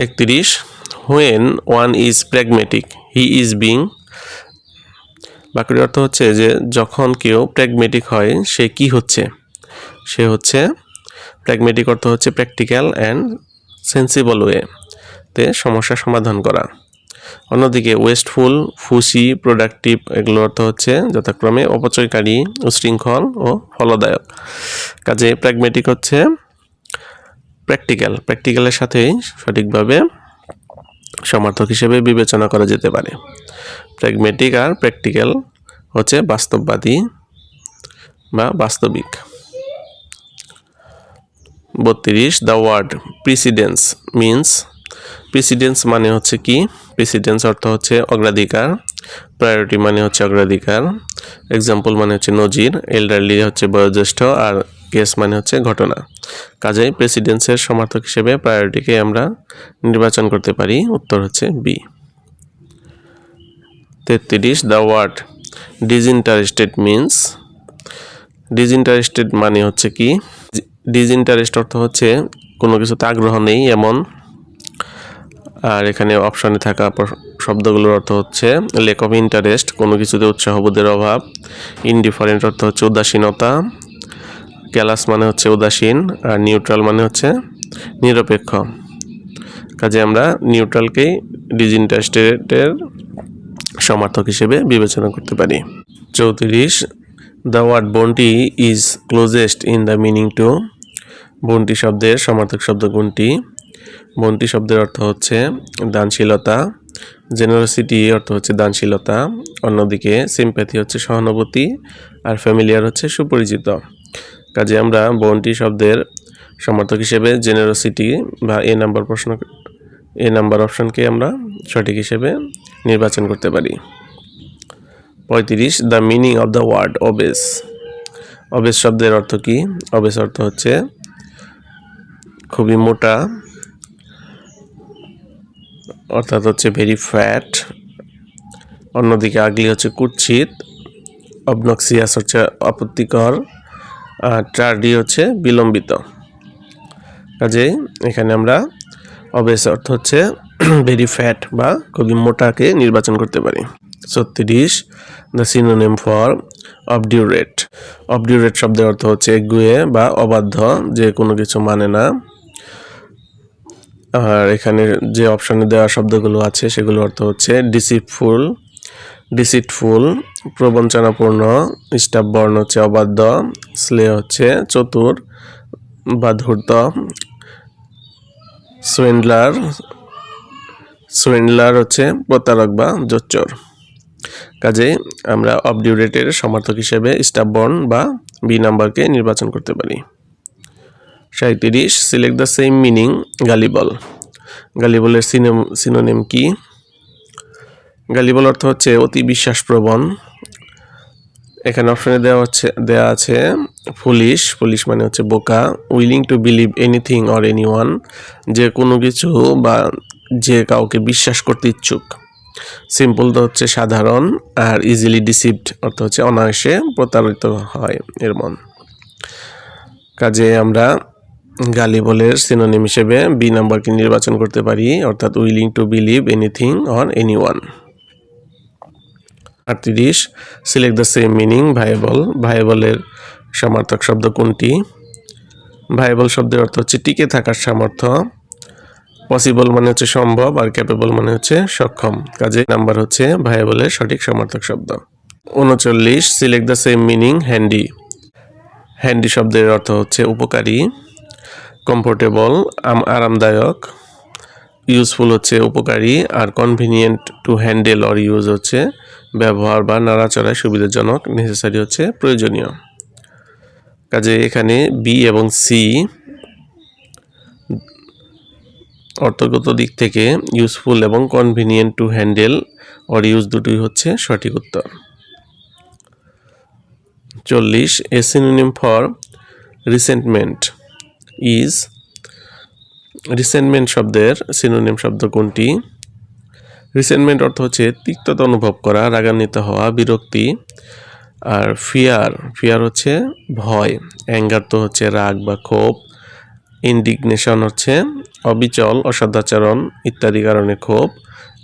31 when one is pragmatic he is being বাক্যটির অর্থ হচ্ছে যে যখন কেউ প্র্যাগমেটিক হয় সে কি হচ্ছে সে হচ্ছে প্র্যাগমেটিক অর্থ হচ্ছে প্র্যাকটিক্যাল অ্যান্ড সেন্সিবল ওয়ে তে সমস্যা সমাধান করা অন্যদিকে ওয়েস্টফুল ফুসি প্রোডাক্টিভ এগুলোর অর্থ হচ্ছে যথাক্রমে অপচয়কারী উশৃঙ্খল ও ফলদায়ক কাজে প্র্যাগমেটিক হচ্ছে প্র্যাকটিক্যালের সাথেই সঠিকভাবে সমার্থক হিসেবে বিবেচনা করা যেতে পারে প্র্যাগমেটিক আর প্র্যাকটিক্যাল হচ্ছে বাস্তববাদী বা বাস্তবিক 32 the word precedence means precedence মানে হচ্ছে কি প্রিসিডেন্স অর্থ হচ্ছে অগ্রাধিকার প্রায়োরিটি মানে হচ্ছে অগ্রাধিকার এক্সাম্পল মানে হচ্ছে নজির এল্ডারলি হচ্ছে বয়োজ্যেষ্ঠ আর কেস মানে হচ্ছে ঘটনা কাজেই প্রেসিডেন্সের সমর্থক হিসেবে প্রায়োরিটিকে আমরা নির্বাচন করতে পারি উত্তর হচ্ছে B 33 the word disinterested means disinterested মানে হচ্ছে কি ডিসইন্টারেস্ট অর্থ হচ্ছে কোনো কিছুতে আগ্রহ নেই এমন আর এখানে অপশনে থাকা শব্দগুলোর অর্থ হচ্ছে ল্যাক অফ ইন্টারেস্ট কোনো কিছুতে উৎসাহবোধের অভাব ইনডিফারেন্ট অর্থ হচ্ছে উদাসীনতা ক্যালাস মানে হচ্ছে উদাসীন আর নিউট্রাল মানে হচ্ছে নিরপেক্ষ কাজে আমরা নিউট্রালকেই ডিসইন্টারেস্টেডের সমর্থক হিসেবে বিবেচনা করতে পারি 34 the word bounty is closest in the meaning to bounty শব্দের সমার্থক শব্দ কোনটি বন্টি শব্দের অর্থ হচ্ছে দানশীলতা জেনারসিটি অর্থ হচ্ছে দানশীলতা অন্যদিকে সিম্প্যাথি হচ্ছে সহানুভূতি আর ফ্যামিলিয়ার হচ্ছে সুপরিচিত কাজে আমরা বন্টি শব্দের সমর্থক হিসেবে জেনারসিটি বা এ নাম্বার অপশনকে আমরা সঠিক হিসেবে নির্বাচন করতে পারি 35 the meaning of the word abase abase শব্দের অর্থ কি অবেস অর্থ হচ্ছে খুবই মোটা অর্থাৎ হচ্ছে ভেরি ফ্যাট অন্যদিকে আগলি হচ্ছে কুৎসিত অবনক্সিয়াস হচ্ছে আপত্তিকর আর টার্ডি হচ্ছে বিলম্বিত কাজেই এখানে আমরা অবেস অর্থ হচ্ছে ভেরি ফ্যাট বা খুবই মোটাকে নির্বাচন করতে পারি 36 দ্য সিনোনিম ফর অবডিউরেট অবডিউরেট শব্দের অর্থ হচ্ছে একগুঁয়ে বা অবাধ্য যে কোনো কিছু মানে না আর এখানে যে অপশনে দেওয়া শব্দগুলো আছে সেগুলো অর্থ হচ্ছে ডিসিটফুল প্রবঞ্চনাপূর্ণ স্টাফ বর্ণ হচ্ছে অবাধ্য স্লে হচ্ছে চতুর বা ধূর্ত সোয়েন্ডলার হচ্ছে প্রতারক বা জোচ্চোর কাজে আমরা অবডিউরেটের সমর্থক হিসেবে স্টাফ বর্ণ বা বি নাম্বারকে নির্বাচন করতে পারি 37 select the same meaning gullible গালিবলের সিনোনিম কি গালিবল অর্থ হচ্ছে অতি বিশ্বাসপ্রবণ এখানে অপশনে দেওয়া আছে ফুলিশ মানে হচ্ছে বোকা willing to believe anything or anyone যে কোনো কিছু বা যে কাউকে বিশ্বাস করতে ইচ্ছুক সিম্পল তো হচ্ছে সাধারণ আর ইজিলি ডিসিভড অর্থ হচ্ছে অনায়াসে প্রতারিত হয় এর মন কাজে আমরা গালিবলের সিনোনিম হিসেবে বি নাম্বারকে নির্বাচন করতে পারি অর্থাৎ willing to believe anything or anyone 38 select the same meaning ভায়াবলের সমার্থক শব্দ কোনটি ভায়াবল শব্দের অর্থ হচ্ছে টিকে থাকার সামর্থ্য পসিবল মানে হচ্ছে সম্ভব আর ক্যাপেবল মানে হচ্ছে সক্ষম কাজে নাম্বার হচ্ছে ভায়াবলের সঠিক সমার্থক শব্দ 39 select the same meaning handy শব্দের অর্থ হচ্ছে উপকারী কমফোর্টেবল আরামদায়ক ইউজফুল হচ্ছে উপকারী আর convenient to handle or use হচ্ছে ব্যবহার বা নাড়াচড়ায় সুবিধাজনক নেসেসারি হচ্ছে প্রয়োজনীয় কাজে এখানে বি এবং সি অর্থগত দিক থেকে ইউজফুল এবং convenient to handle or use দুটোই হচ্ছে সঠিক উত্তর 40 a synonym for resentment is resentment শব্দের সিনোনিম শব্দ কোনটি রিসেন্টমেন্ট অর্থ হচ্ছে তিক্ততা অনুভব করা রাগান্বিত হওয়া বিরক্তি আর ফিয়ার হচ্ছে ভয় অ্যাঙ্গার তো হচ্ছে রাগ বা ক্ষোভ ইন্ডিগনেশন হচ্ছে অবিচল, অসদাচরণ ইত্যাদি কারণে ক্ষোভ,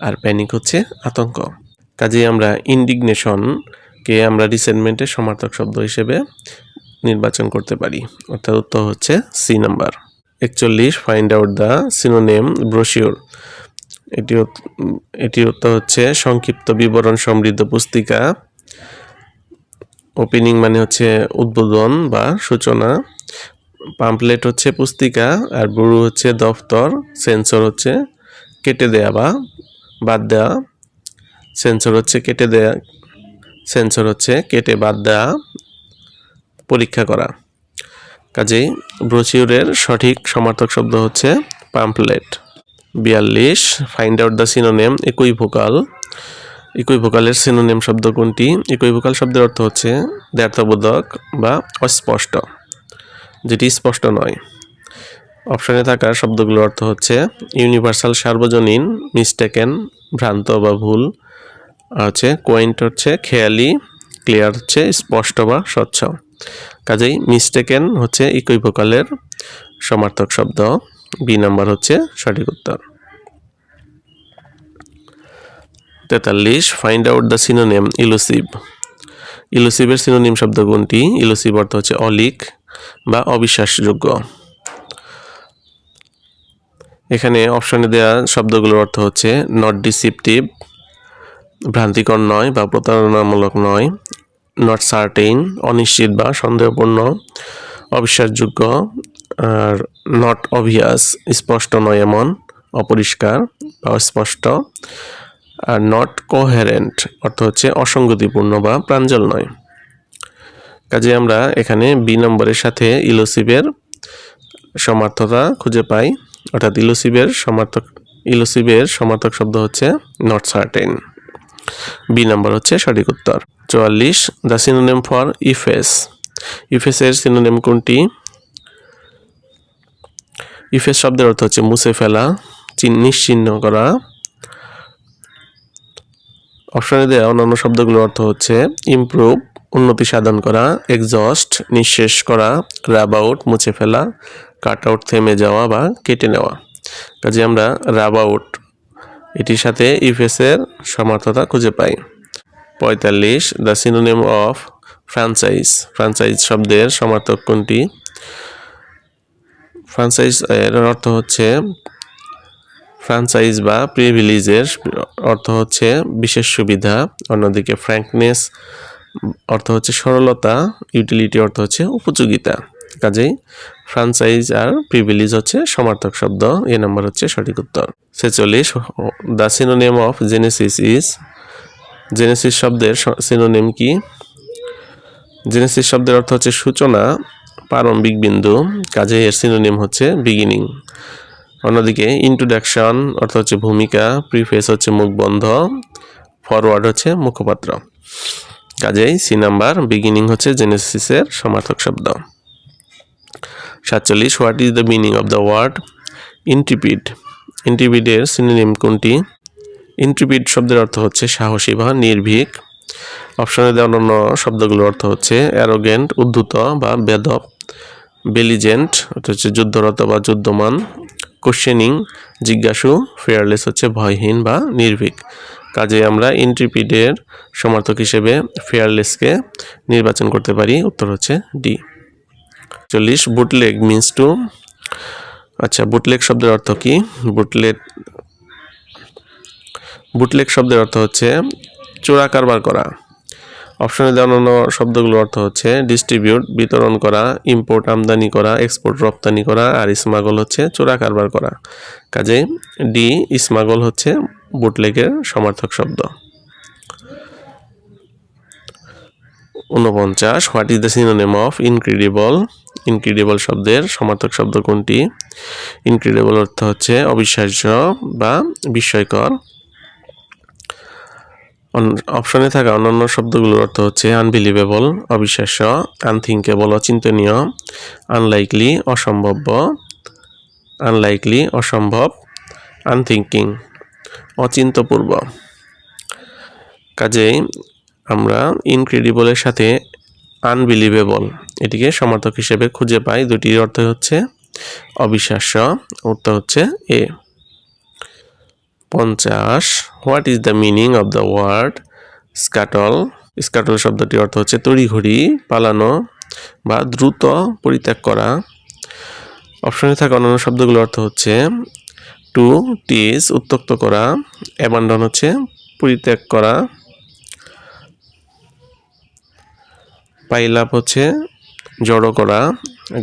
আর প্যানিক হচ্ছে আতঙ্ক। কাজেই আমরা ইন্ডিগনেশনকে আমরা রিসেন্টমেন্টের সমার্থক শব্দ হিসেবে নির্বাচন করতে পারি, অর্থাৎ উত্তর হচ্ছে C number. 41 find out the synonym brochure. এটির উত্তর হচ্ছে সংক্ষিপ্ত বিবরণ সমৃদ্ধ পুস্তিকা। ওপেনিং মানে হচ্ছে উদ্বোধন বা সূচনা, পাম্পলেট হচ্ছে পুস্তিকা, আর ব্রু হচ্ছে দফতর, সেন্সর হচ্ছে কেটে দেয়া বা বাদ দেওয়া, সেন্সর হচ্ছে কেটে বাদ দেওয়া, পরীক্ষা করা। কাজেই ব্রোশিওরের সঠিক সমার্থক শব্দ হচ্ছে pamphlet. 42 find out the synonym equivocal. ইকুইভোকালের সিনোনিম শব্দ কোনটি? ইকুইভোকাল শব্দের অর্থ হচ্ছে দ্ব্যর্থবোধক বা অস্পষ্ট, যেটি স্পষ্ট নয়। অপশনে থাকা শব্দগুলোর অর্থ হচ্ছে ইউনিভার্সাল সার্বজনীন, মিস্টেকেন ভ্রান্ত বা ভুল, আর হচ্ছে কোয়েন্ট হচ্ছে খেয়ালি, ক্লিয়ার হচ্ছে স্পষ্ট বা স্বচ্ছ। কাজেই মিস্টেকেন হচ্ছে ইকুইভোকালের সমার্থক শব্দ। বি নাম্বার হচ্ছে সঠিক উত্তর। 43 find out the synonym elusive. ইলুসিভের সিনোনিম শব্দ কোনটি? ইলুসিভ অর্থ হচ্ছে অলিক বা অবিশ্বাসযোগ্য। এখানে অপশনে দেওয়া শব্দগুলোর অর্থ হচ্ছে নট ডিসিপটিভ, ভ্রান্তিকর নয় বা প্রতারণামূলক নয়, নট সার্টেইন, অনিশ্চিত বা সন্দেহপূর্ণ, অবিশ্বাসযোগ্য, আর নট অবভিয়াস, স্পষ্ট নয় এমন, অপরিষ্কার বা অস্পষ্ট, আর নট কোহেরেন্ট অর্থ হচ্ছে অসঙ্গতিপূর্ণ বা প্রাঞ্জল নয়। কাজে আমরা এখানে বি নম্বরের সাথে ইলুসিভের সমার্থতা খুঁজে পাই, অর্থাৎ ইলুসিভের সমার্থক শব্দ হচ্ছে নট সার্টেন। বি নাম্বার হচ্ছে সঠিক উত্তর। 44 the synonym for Ephesus. ইফেসের synonym কোনটি? ইফেস শব্দের অর্থ হচ্ছে মুছে ফেলা, নিশ্চিহ্ন করা। অপশনে দেওয়া অন্যান্য শব্দগুলোর অর্থ হচ্ছে ইমপ্রুভ, উন্নতি সাধন করা, এক্সস্ট, নিঃশেষ করা, রাব আউট, মুছে ফেলা, কাট আউট, থেমে যাওয়া বা কেটে নেওয়া। কাজে আমরা রাব আউট এটির সাথে ইফেসের সমার্থতা খুঁজে পাই। 45 the synonym of franchise. Franchise শব্দের সমার্থক কোনটি? ফ্র্যাঞ্চাইজ এর অর্থ হচ্ছে ফ্র্যাঞ্চাইজ বা প্রিভিলেজের অর্থ হচ্ছে বিশেষ সুবিধা, অন্যদিকে ফ্র্যাঙ্কনেস অর্থ হচ্ছে সরলতা, ইউটিলিটি অর্থ হচ্ছে উপযোগিতা। কাজেই ফ্র্যাঞ্চাইজ আর প্রিভিলেজ হচ্ছে সমার্থক শব্দ। এ নাম্বার হচ্ছে সঠিক উত্তর। 46 the synonym of Genesis is. Genesis শব্দের সিনোনিম কি? জেনেসিস শব্দের অর্থ হচ্ছে সূচনা, প্রারম্ভিক বিন্দু, কাজে এর সিনোনিম হচ্ছে বিগিনিং। অন্যদিকে ইন্ট্রোডাকশন অর্থ হচ্ছে ভূমিকা, প্রিফেস হচ্ছে মুখবন্ধ, ফরওয়ার্ড হচ্ছে মুখপাত্র। কাজেই সি নাম্বার বিগিনিং হচ্ছে জেনেসিসের সমার্থক শব্দ। 47 what is the meaning of the word intrepid. ইন্ট্রিপিডের সিনোনিম কোনটি? ইন্ট্রিপিড শব্দের অর্থ হচ্ছে সাহসী বা নির্ভীক। অপশনে দেওয়া অন্যান্য শব্দগুলোর অর্থ হচ্ছে অ্যারোগেন্ট, উদ্ধত বা বেদব, বেলিজেন্ট অর্থ হচ্ছে যুদ্ধরত বা যুদ্ধমান, কোশ্চেনিং জিজ্ঞাসু, ফেয়ারলেস হচ্ছে ভয়হীন বা নির্ভীক। কাজে আমরা ইন্ট্রিপিডের সমার্থক হিসেবে ফেয়ারলেসকে নির্বাচন করতে পারি, উত্তর হচ্ছে ডি। 40 বুটলেগ means two. আচ্ছা, বুটলেগ শব্দের অর্থ কি? বুটলেগ শব্দের অর্থ হচ্ছে চোরা কারবার করা। অপশনে দেওয়া অন্যান্য শব্দগুলোর অর্থ হচ্ছে ডিস্ট্রিবিউট বিতরণ করা, ইম্পোর্ট আমদানি করা, এক্সপোর্ট রপ্তানি করা, আর স্মাগল হচ্ছে চোরা কারবার করা। কাজে ডি স্মাগল হচ্ছে বুটলেগের সমার্থক শব্দ। 49 what is the synonym of incredible. Incredible শব্দের সমার্থক শব্দ কোনটি? ইনক্রেডিবল অর্থ হচ্ছে অবিশ্বাস্য বা বিস্ময়কর। অপশনে থাকা অন্যান্য শব্দগুলোর অর্থ হচ্ছে আনবিলিভেবল অবিশ্বাস্য, আনথিঙ্কেবল অচিন্তনীয়, আনলাইকলি অসম্ভব, আনথিঙ্কিং অচিন্তপূর্ব। কাজেই আমরা ইনক্রেডিবলের সাথে আনবিলিভেবল এটিকে সমার্থক হিসেবে খুঁজে পাই। দুটির অর্থ হচ্ছে অবিশ্বাস্য। উত্তর হচ্ছে A. 50 what is the meaning of the word scuttle? Scuttle শব্দটির অর্থ হচ্ছে তড়িঘড়ি, পালানো বা দ্রুত পরিত্যাগ করা। অপশনে থাকা অন্যান্য শব্দগুলোর অর্থ হচ্ছে টু টিজ উত্ত্যক্ত করা, অ্যাবান্ডন হচ্ছে পরিত্যাগ করা, পাইল আপ হচ্ছে জড়ো করা,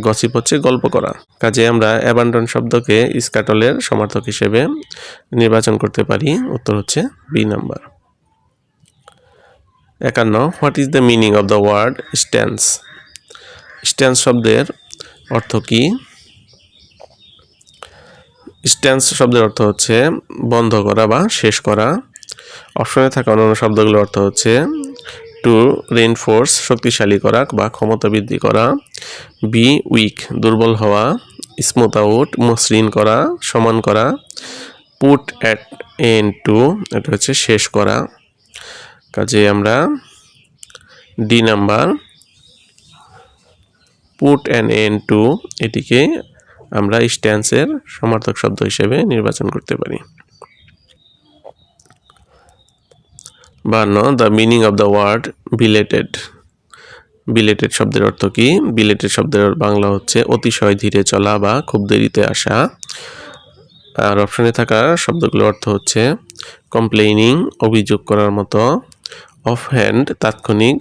গসিপ হচ্ছে গল্প করা। কাজে আমরা অ্যাবান্ডন শব্দকে স্ক্যাটলের সমার্থক হিসেবে নির্বাচন করতে পারি। উত্তর হচ্ছে B number. 51 what is the meaning of the word stance? Stance শব্দের অর্থ কি? স্ট্যান্স শব্দের অর্থ হচ্ছে বন্ধ করা বা শেষ করা। অপশনে থাকা অন্যান্য শব্দগুলোর অর্থ হচ্ছে টু রেইনফোর্স শক্তিশালী করা বা ক্ষমতা বৃদ্ধি করা, বি উইক দুর্বল হওয়া, স্মুথ আউট মসৃণ করা, সমান করা, পুট অ্যাট এন্ড টু এটা হচ্ছে শেষ করা। কাজে আমরা D number put an end to এটিকে আমরা স্ট্যান্সের সমার্থক শব্দ হিসেবে নির্বাচন করতে পারি। 52 the meaning of the word belated. Belated শব্দের অর্থ কি? বিলেটেড শব্দের বাংলা হচ্ছে অতিশয় ধীরে চলা বা খুব দেরিতে আসা। আর অপশনে থাকা শব্দগুলোর অর্থ হচ্ছে কমপ্লেইনিং অভিযোগ করার মতো, অফ হ্যান্ড তাৎক্ষণিক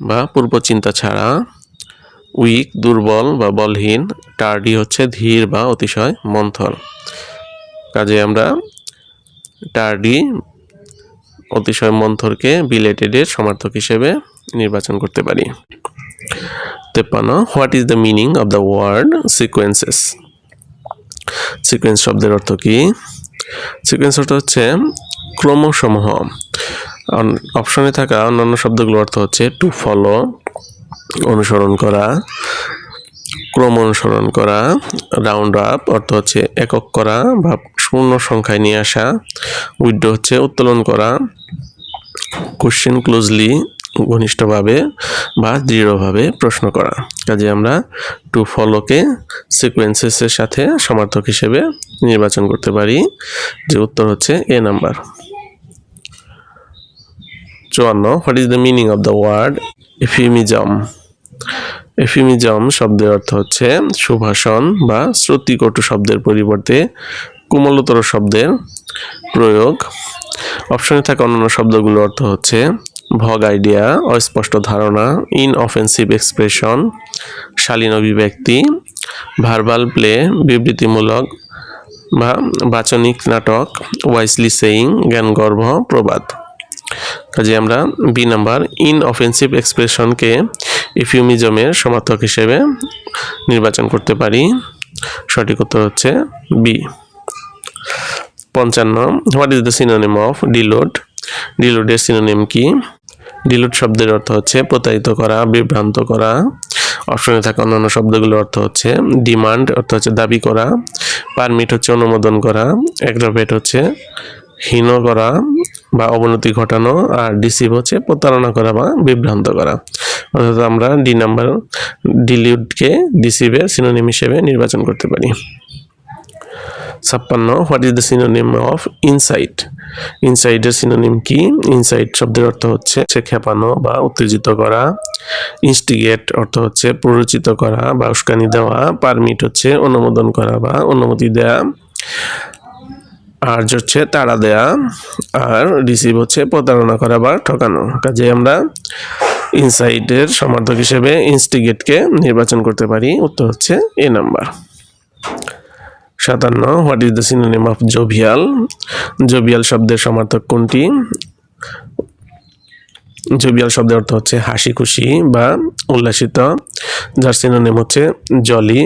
বা পূর্বচিন্তা ছাড়া, উইক দুর্বল বা বলহীন, টার্ডি হচ্ছে ধীর বা অতিশয় মন্থর। কাজে আমরা টার্ডি অতিশয় মন্থরকে বিলেটেডের সমার্থক হিসেবে নির্বাচন করতে পারি। 53 what is the meaning of the word sequences? Sequence শব্দের অর্থ কি? সিকোয়েন্স অর্থ হচ্ছে ক্রমসমূহ। অপশনে থাকা অন্যান্য শব্দগুলোর অর্থ হচ্ছে টু ফলো অনুসরণ করা, ক্রম অনুসরণ করা, রাউন্ড আপ অর্থ হচ্ছে একক করা বা পূর্ণ সংখ্যায় নিয়ে আসা, উইথড্র হচ্ছে উত্তোলন করা, কোশ্চেন ক্লোজলি ঘনিষ্ঠভাবে বা দৃঢ়ভাবে প্রশ্ন করা। কাজে আমরা টু ফলোকে সিকোয়েন্সেসের সাথে সমার্থক হিসেবে নির্বাচন করতে পারি, যে উত্তর হচ্ছে A number. 54 what is the meaning of the word euphemism? Euphemism শব্দের অর্থ হচ্ছে সুভাষণ বা শ্রুতিকটু শব্দের পরিবর্তে কোমলতর শব্দের প্রয়োগ। অপশনে থাকা অন্যান্য শব্দগুলোর অর্থ হচ্ছে ভগ আইডিয়া অস্পষ্ট ধারণা, ইনঅফেন্সিভ এক্সপ্রেশন শালীন অভিব্যক্তি, ভার্বাল প্লে বিবৃতিমূলক বা বাচনিক নাটক, ওয়াইসলি সেইং জ্ঞানগর্ভ প্রবাদ। কাজে আমরা বি নাম্বার ইনঅফেন্সিভ এক্সপ্রেশনকে ইফিউমিজমের সমার্থক হিসেবে নির্বাচন করতে পারি। সঠিক উত্তর হচ্ছে B. 55 what is the synonym of delude? ডিলোডের সিনোনিম কি? ডিলোড শব্দের অর্থ হচ্ছে প্রতারিত করা, বিভ্রান্ত করা। অপশনে থাকা অন্যান্য শব্দগুলোর অর্থ হচ্ছে ডিমান্ড অর্থ হচ্ছে দাবি করা, পারমিট হচ্ছে অনুমোদন করা, অ্যাগ্রাভেট হচ্ছে হীন করা বা অবনতি ঘটানো, আর ডিসিভ হচ্ছে প্রতারণা করা বা বিভ্রান্ত করা। অর্থাৎ আমরা ডি নাম্বার ডিলিউডকে ডিসিভের সিনোনিম হিসেবে নির্বাচন করতে পারি। 56 what is the synonym of insight? ইনসাইটের সিনোনিম কি? ইনসাইট শব্দের অর্থ হচ্ছে খেপানো বা উত্তেজিত করা, ইনস্টিগেট অর্থ হচ্ছে প্ররোচিত করা বা উস্কানি দেওয়া, পারমিট হচ্ছে অনুমোদন করা বা অনুমতি দেয়া, আর হচ্ছে তাড়া দেয়া, আর রিসিভ হচ্ছে প্রতারণা করা বা ঠকানো। কাজে আমরা ইনসাইটের সমার্থক হিসেবে ইনস্টিগেটকে নির্বাচন করতে পারি। উত্তর হচ্ছে A number. 57 what is the synonym of jovial? Jovial শব্দের সমার্থক কোনটি? জোভিয়াল শব্দের অর্থ হচ্ছে হাসি খুশি বা উল্লাসিত, যার সিনোনিম হচ্ছে জলি।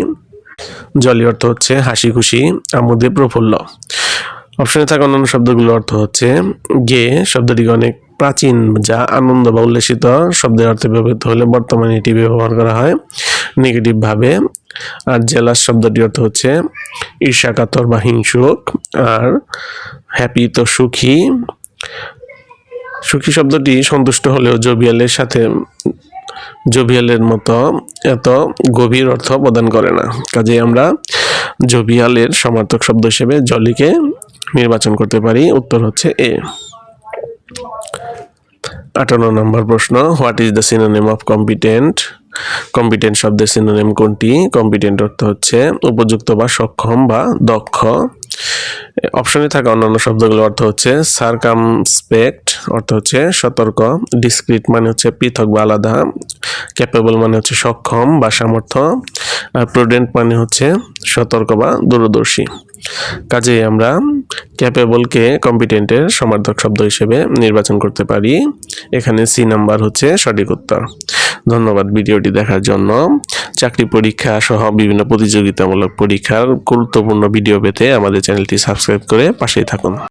জলি অর্থ হচ্ছে হাসি খুশি, আমোদে প্রফুল্ল। অপশনে থাকা অন্যান্য শব্দগুলোর অর্থ হচ্ছে গে শব্দটি অনেক প্রাচীন, যা আনন্দ বা উল্লাসিত শব্দের অর্থে ব্যবহৃত হলে বর্তমানে এটি ব্যবহার করা হয় নেগেটিভ ভাবে। আর জেলাস শব্দটির অর্থ হচ্ছে ঈর্ষাকাতর বা হিংসুক, আর হ্যাপি তো সুখী। সুখী শব্দটি সন্তুষ্ট হলেও জোভিয়ালের সাথে জোভিয়ালের মতো এত গভীর অর্থ প্রদান করে না। কাজেই আমরা জোভিয়ালের সমার্থক শব্দ হিসেবে জলিকে নির্বাচন করতে পারি। উত্তর হচ্ছে এ। 58 নম্বর প্রশ্ন, what is the synonym of competent? Competent শব্দের সিনোনিম কোনটি? কম্পিটেন্ট অর্থ হচ্ছে উপযুক্ত বা সক্ষম বা দক্ষ। অপশনে থাকা অন্যান্য শব্দগুলোর অর্থ হচ্ছে সারকামস্পেক্ট অর্থ হচ্ছে সতর্ক, ডিসক্রিট মানে হচ্ছে পৃথক বা আলাদা, ক্যাপেবল মানে হচ্ছে সক্ষম বা সামর্থ্য, আর প্রুডেন্ট মানে হচ্ছে সতর্ক বা দূরদর্শী। কাজেই আমরা ক্যাপেবলকে কম্পিটেন্টের সমার্থক শব্দ হিসেবে নির্বাচন করতে পারি। এখানে সি নাম্বার হচ্ছে সঠিক উত্তর। ধন্যবাদ ভিডিওটি দেখার জন্য। চাকরি পরীক্ষা সহ বিভিন্ন প্রতিযোগিতামূলক পরীক্ষার গুরুত্বপূর্ণ ভিডিও পেতে আমাদের চ্যানেলটি সাবস্ক্রাইব করে পাশেই থাকুন।